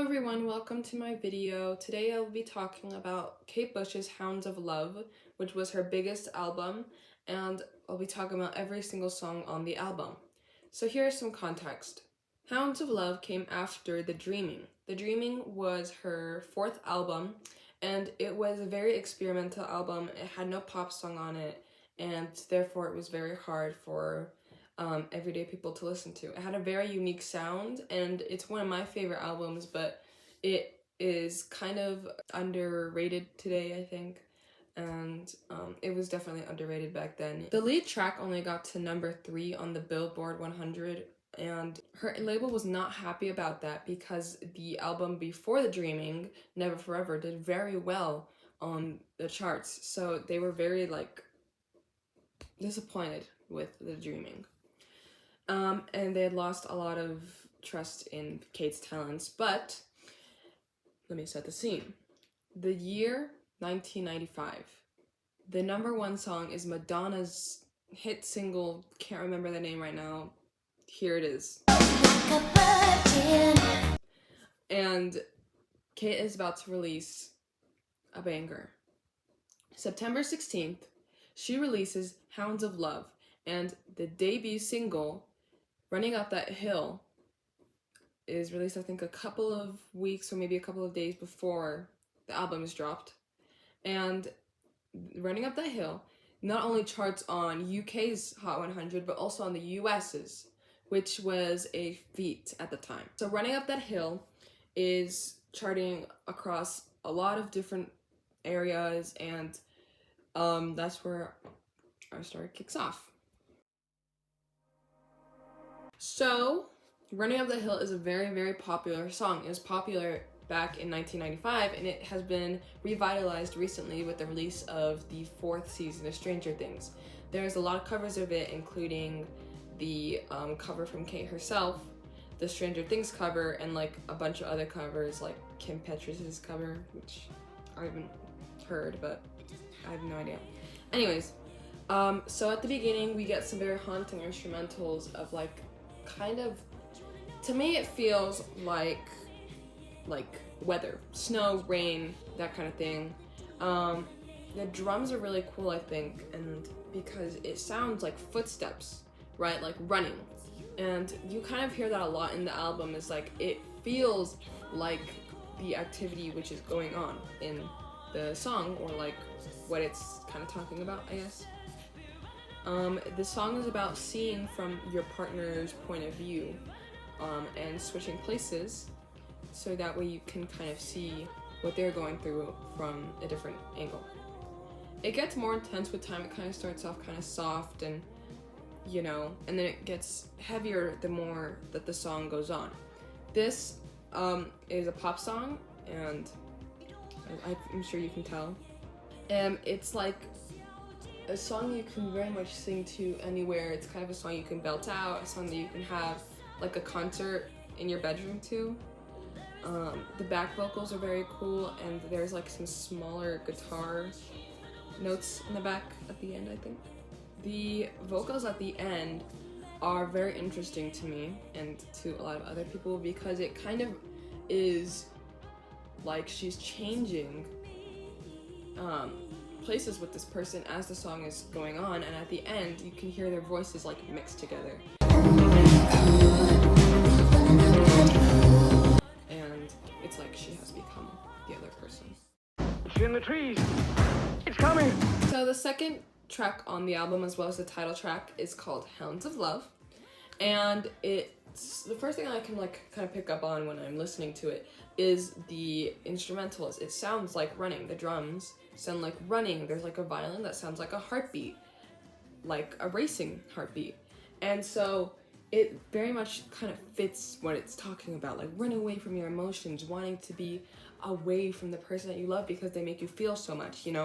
everyone, welcome to my video. Today I'll be talking about Kate Bush's Hounds of Love, which was her biggest album, and I'll be talking about every single song on the album. So here's some context. Hounds of Love came after The Dreaming. The Dreaming was her fourth album, and it was a very experimental album. It had no pop song on it, and therefore it was very hard for everyday people to listen to. It had a very unique sound, and it's one of my favorite albums, but it is kind of underrated today, I think, and it was definitely underrated back then. The lead track only got to number 3 on the Billboard 100, and her label was not happy about that because the album before The Dreaming, Never Forever, did very well on the charts, so they were very disappointed with The Dreaming. And they had lost a lot of trust in Kate's talents, but let me set the scene. The year 1995. The number 1 song is Madonna's hit single, can't remember the name right now. Here it is. And Kate is about to release a banger. September 16th, she releases Hounds of Love, and the debut single, Running Up That Hill, is released I think a couple of weeks or maybe a couple of days before the album is dropped. And Running Up That Hill not only charts on UK's Hot 100 but also on the US's, which was a feat at the time. So Running Up That Hill is charting across a lot of different areas, and that's where our story kicks off. So, Running Up the Hill is a very, very popular song. It was popular back in 1995, and it has been revitalized recently with the release of the 4th season of Stranger Things. There's a lot of covers of it, including the cover from Kate herself, the Stranger Things cover, and a bunch of other covers, like Kim Petras' cover, which I haven't heard, but I have no idea. Anyways, so at the beginning, we get some very haunting instrumentals of kind of, to me it feels like weather, snow, rain, that kind of thing. The drums are really cool, I think, and because it sounds like footsteps, right, like running, and you kind of hear that a lot in the album. Is it feels like the activity which is going on in the song, or what it's kind of talking about, I guess. The song is about seeing from your partner's point of view, and switching places, so that way you can kind of see what they're going through from a different angle. It gets more intense with time. It kind of starts off kind of soft, and and then it gets heavier the more that the song goes on. This is a pop song, and I'm sure you can tell. It's a song you can very much sing to anywhere. It's kind of a song you can belt out, a song that you can have a concert in your bedroom to. The back vocals are very cool, and there's some smaller guitar notes in the back at the end, I think. The vocals at the end are very interesting to me and to a lot of other people, because it kind of is she's changing places with this person as the song is going on, and at the end you can hear their voices mixed together. And it's she has become the other person. It's in the trees. It's coming. So the second track on the album, as well as the title track, is called Hounds of Love, and it's the first thing I can kind of pick up on when I'm listening to it is the instrumentals. It sounds like running. The drums sound like running. There's a violin that sounds like a heartbeat, like a racing heartbeat, and so it very much kind of fits what it's talking about, running away from your emotions, wanting to be away from the person that you love because they make you feel so much, It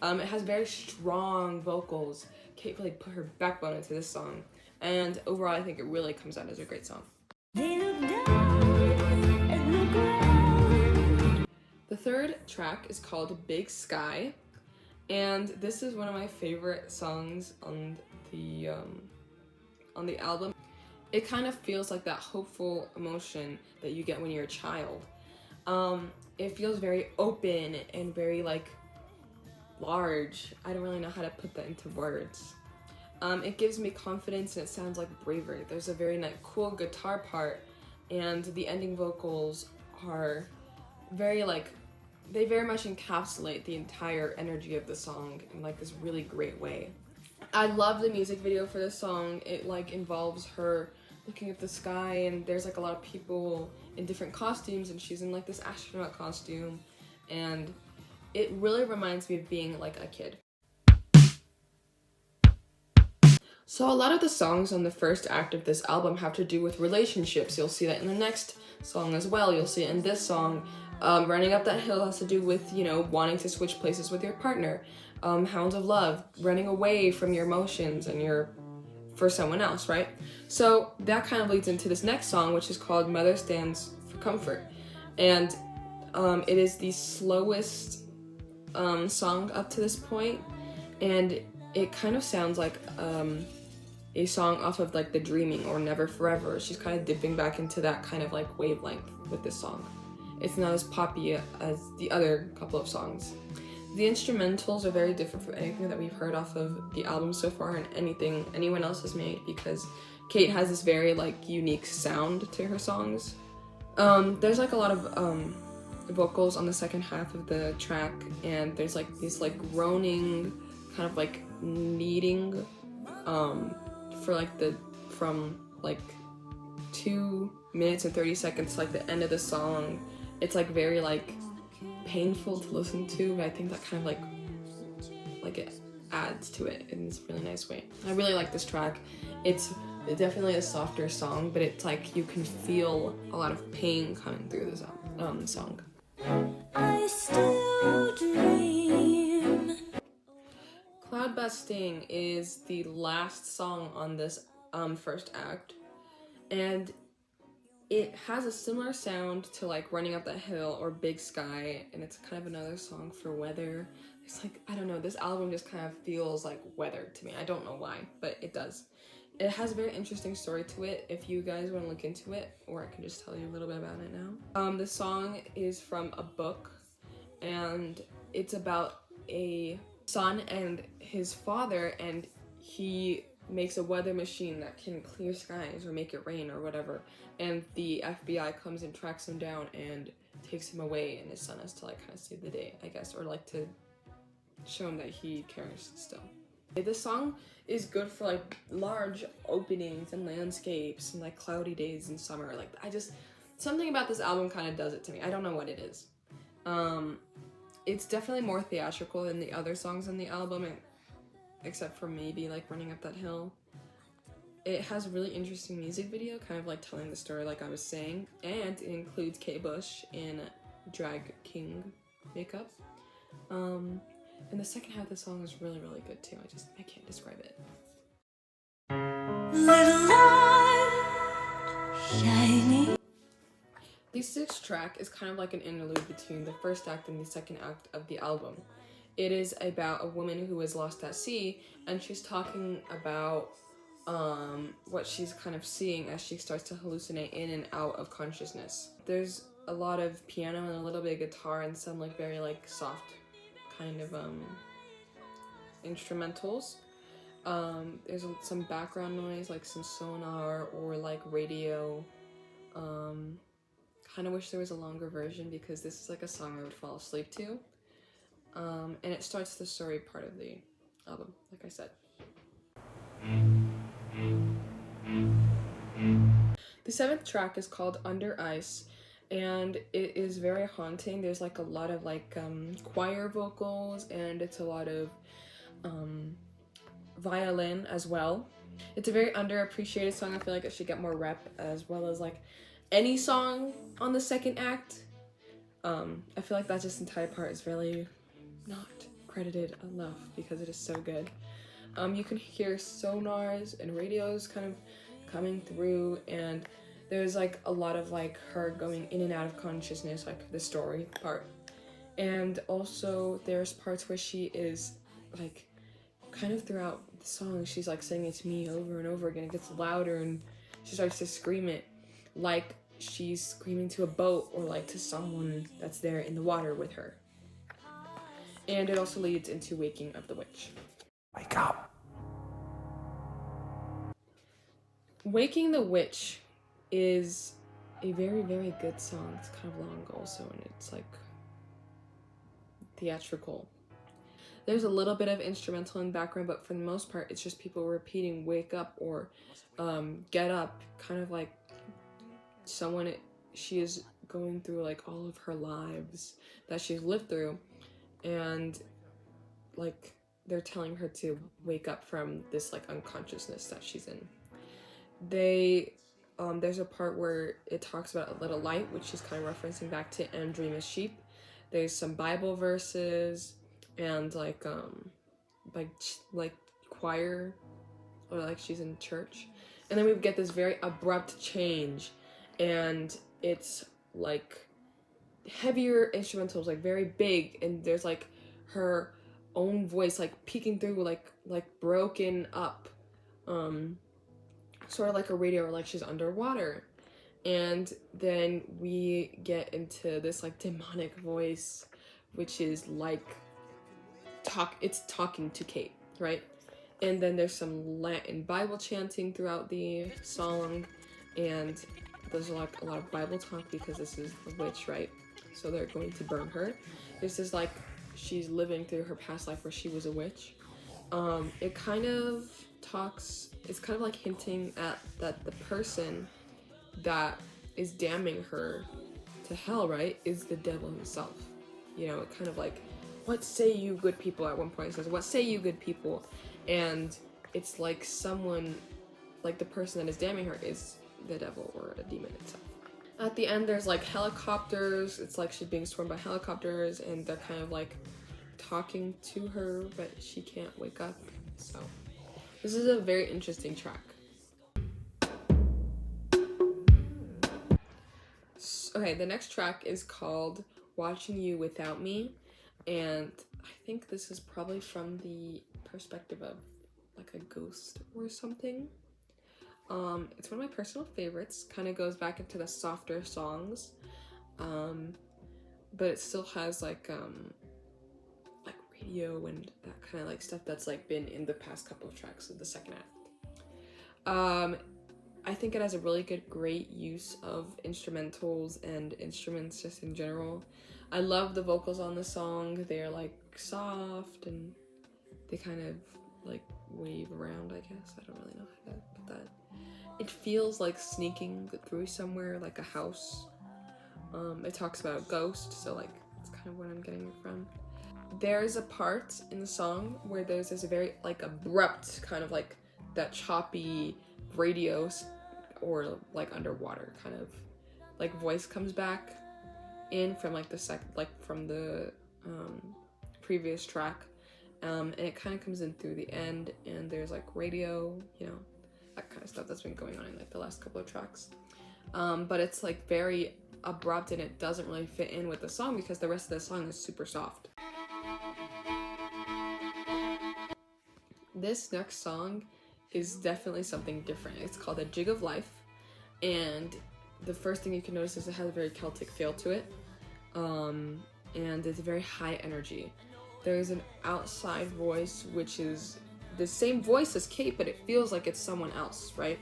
has very strong vocals. Kate really put her backbone into this song, and overall I think it really comes out as a great song. The third track is called Big Sky, and this is one of my favorite songs on the album. It kind of feels like that hopeful emotion that you get when you're a child, It feels very open and very like large. I don't really know how to put that into words. It gives me confidence and it sounds like bravery. There's a very cool guitar part, and the ending vocals are very like, they very much encapsulate the entire energy of the song in like this really great way. I love the music video for this song. It like involves her looking at the sky, and there's like a lot of people in different costumes, and she's in like this astronaut costume, and it really reminds me of being like a kid. So a lot of the songs on the first act of this album have to do with relationships. You'll see that in the next song as well. You'll see it in this song. Running Up That Hill has to do with, you know, wanting to switch places with your partner. Hounds of Love, running away from your emotions and for someone else, right? So that kind of leads into this next song, which is called Mother Stands for Comfort. And it is the slowest song up to this point, and it kind of sounds like a song off of like The Dreaming or Never Forever. She's kind of dipping back into that kind of like wavelength with this song. It's not as poppy as the other couple of songs. The instrumentals are very different from anything that we've heard off of the album so far and anything anyone else has made, because Kate has this very like unique sound to her songs. There's like a lot of vocals on the second half of the track, and there's like these like groaning kind of like kneading for like from like 2 minutes and 30 seconds to like the end of the song. It's like very like painful to listen to, but I think that kind of like it adds to it in this really nice way. I really like this track. It's definitely a softer song, but it's like you can feel a lot of pain coming through this song. I still dream. Cloud Busting is the last song on this first act, and it has a similar sound to like Running Up That Hill or Big Sky, and it's kind of another song for weather. It's like, I don't know, this album just kind of feels like weather to me. I don't know why, but it does. It has a very interesting story to it if you guys want to look into it, or I can just tell you a little bit about it now. The song is from a book, and it's about a son and his father, and he makes a weather machine that can clear skies or make it rain or whatever, and the FBI comes and tracks him down and takes him away, and his son has to like kind of save the day, I guess, or like to show him that he cares still. This song is good for like large openings and landscapes and like cloudy days in summer. Like something about this album kind of does it to me. I don't know what it is. It's definitely more theatrical than the other songs on the album, except for maybe like Running Up That Hill. It has a really interesting music video, kind of like telling the story like I was saying, and it includes Kate Bush in drag king makeup. And the second half of the song is really, really good too. I can't describe it. Little light shining. The sixth track is kind of like an interlude between the first act and the second act of the album. It is about a woman who is lost at sea, and she's talking about what she's kind of seeing as she starts to hallucinate in and out of consciousness. There's a lot of piano and a little bit of guitar and some like very like soft kind of instrumentals. There's some background noise, like some sonar or like radio. Kind of wish there was a longer version, because this is like a song I would fall asleep to. And it starts the story part of the album, like I said. The seventh track is called Under Ice, and it is very haunting. There's like a lot of like choir vocals, and it's a lot of violin as well. It's a very underappreciated song. I feel like it should get more rep, as well as like any song on the second act. I feel like that just entire part is really not credited enough because it is so good. You can hear sonars and radios kind of coming through, and there's like a lot of like her going in and out of consciousness, like the story part. And also there's parts where she is like kind of throughout the song, she's like saying it's me over and over again. It gets louder and she starts to scream it like she's screaming to a boat or like to someone that's there in the water with her. And it also leads into Waking of the Witch. Wake up. Waking the Witch is a very, very good song. It's kind of long also, and it's like theatrical. There's a little bit of instrumental in the background, but for the most part, it's just people repeating wake up or get up, kind of like she is going through like all of her lives that she's lived through, and like they're telling her to wake up from this like unconsciousness that she's in. There's a part where it talks about a little light, which is kind of referencing back to "And Dream as Sheep." There's some Bible verses and like choir, or like she's in church, and then we get this very abrupt change, and it's like heavier instrumentals, like very big, and there's like her own voice like peeking through, like broken up, sort of like a radio, or like she's underwater. And then we get into this like demonic voice, which is like it's talking to Kate, right? And then there's some Latin Bible chanting throughout the song, and there's like a lot of Bible talk because this is the witch, right? So they're going to burn her. This is like she's living through her past life where she was a witch. It kind of talks, it's kind of like hinting at that the person that is damning her to hell, right, is the devil himself. You know, it kind of like, what say you good people, at one point it says, what say you good people? And it's like someone, like the person that is damning her is the devil or a demon itself. At the end, there's like helicopters. It's like she's being stormed by helicopters, and they're kind of like talking to her, but she can't wake up. So this is a very interesting track. Okay, the next track is called Watching You Without Me, and I think this is probably from the perspective of like a ghost or something. It's one of my personal favorites. Kind of goes back into the softer songs, but it still has like radio and that kind of like stuff that's like been in the past couple of tracks of the second act. I think it has a really great use of instrumentals and instruments just in general. I love the vocals on the song. They're like soft and they kind of like wave around, I guess. I don't really know how to put that. It feels like sneaking through somewhere, like a house. It talks about a ghost, so like it's kind of what I'm getting it from. There's a part in the song where there's this very like abrupt kind of like that choppy radio or like underwater kind of like voice comes back in from like from the previous track, and it kind of comes in through the end, and there's like radio, you know, that kind of stuff that's been going on in like the last couple of tracks, but it's like very abrupt and it doesn't really fit in with the song because the rest of the song is super soft. This next song is definitely something different. It's called A Jig of Life, and the first thing you can notice is it has a very Celtic feel to it, and it's very high energy. There's an outside voice which is the same voice as Kate, but it feels like it's someone else, right?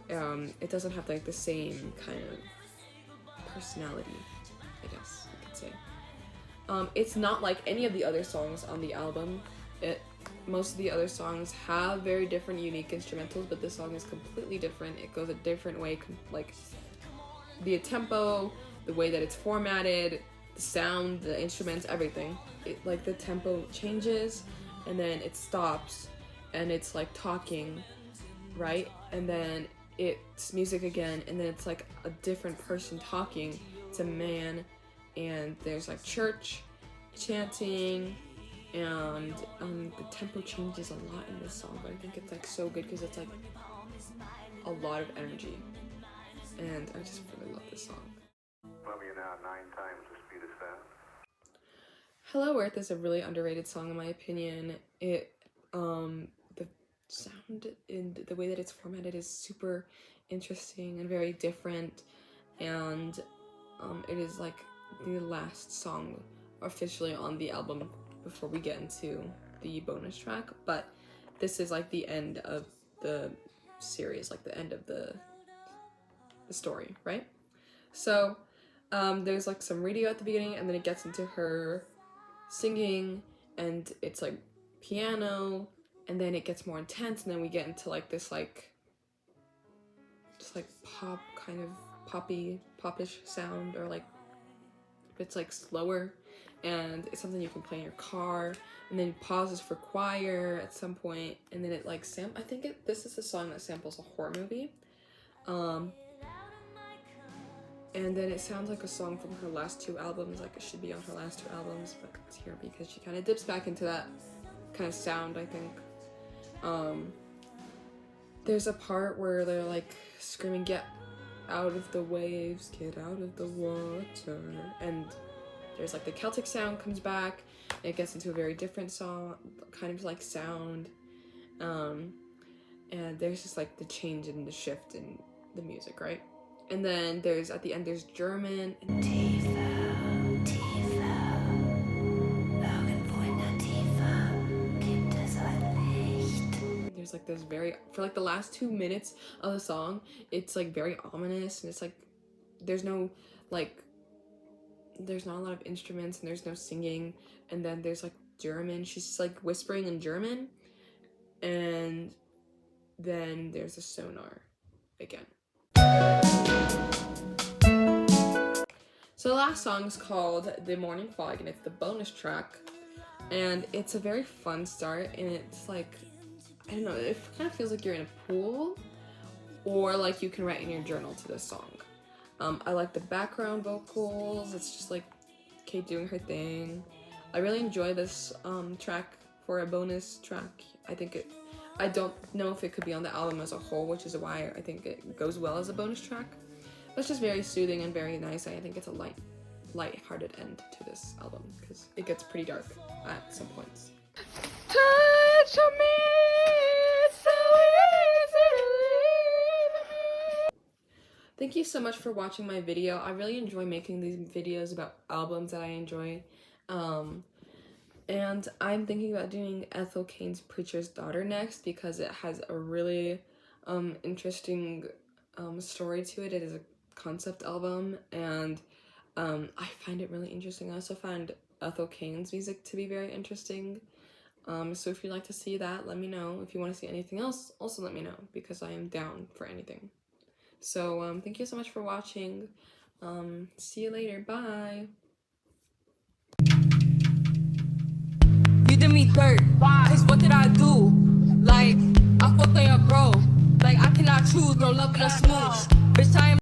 It doesn't have like the same kind of personality, I guess you could say. It's not like any of the other songs on the album. Most of the other songs have very different, unique instrumentals, but this song is completely different. It goes a different way, like the tempo, the way that it's formatted, the sound, the instruments, everything. Like the tempo changes, and then it stops, and it's like talking, right? And then it's music again, and then it's like a different person talking. It's a man, and there's like church chanting, and the tempo changes a lot in this song, but I think it's like so good because it's like a lot of energy, and I just really love this song. Well, you're now 9 times the speed of sound. Hello Earth is a really underrated song in my opinion. The sound in the way that it's formatted is super interesting and very different, and it is like the last song officially on the album before we get into the bonus track. But this is like the end of the series, like the end of the story, right? So there's like some radio at the beginning, and then it gets into her singing, and it's like piano, and then it gets more intense, and then we get into like this like just like pop, kind of popish sound, or like it's like slower, and it's something you can play in your car, and then it pauses for choir at some point, and then it like I think this is a song that samples a horror movie, and then it sounds like a song from her last 2 albums, like it should be on her last 2 albums, but it's here because she kind of dips back into that kind of sound, I think. There's a part where they're like screaming, "Get out of the waves, get out of the water," and there's like the Celtic sound comes back, and it gets into a very different song, kind of like sound, and there's just like the change and the shift in the music, right? And then there's, at the end, there's German, and there's like this very, for like the last 2 minutes of the song, it's like very ominous, and it's like there's not a lot of instruments, and there's no singing, and then there's like German, she's like whispering in German, and then there's a sonar again. So the last song is called The Morning Fog, and it's the bonus track, and it's a very fun start, and it's like, I don't know, it kind of feels like you're in a pool, or like you can write in your journal to this song. I like the background vocals, it's just like Kate doing her thing. I really enjoy this track for a bonus track. I don't know if it could be on the album as a whole, which is why I think it goes well as a bonus track. But it's just very soothing and very nice. I think it's a light-hearted end to this album, because it gets pretty dark at some points. Touch me, so easy to leave me. Thank you so much for watching my video. I really enjoy making these videos about albums that I enjoy. And I'm thinking about doing Ethel Cain's Preacher's Daughter next, because it has a really interesting story to it. It is a concept album, and I find it really interesting. I also find Ethel Cain's music to be very interesting. So if you'd like to see that, let me know. If you want to see anything else, also let me know, because I am down for anything. So thank you so much for watching. See you later. Bye. You did me dirt, cause what did I do? Like, I fucked on your bro. Like, I cannot choose no love and a smooth. Bitch, I am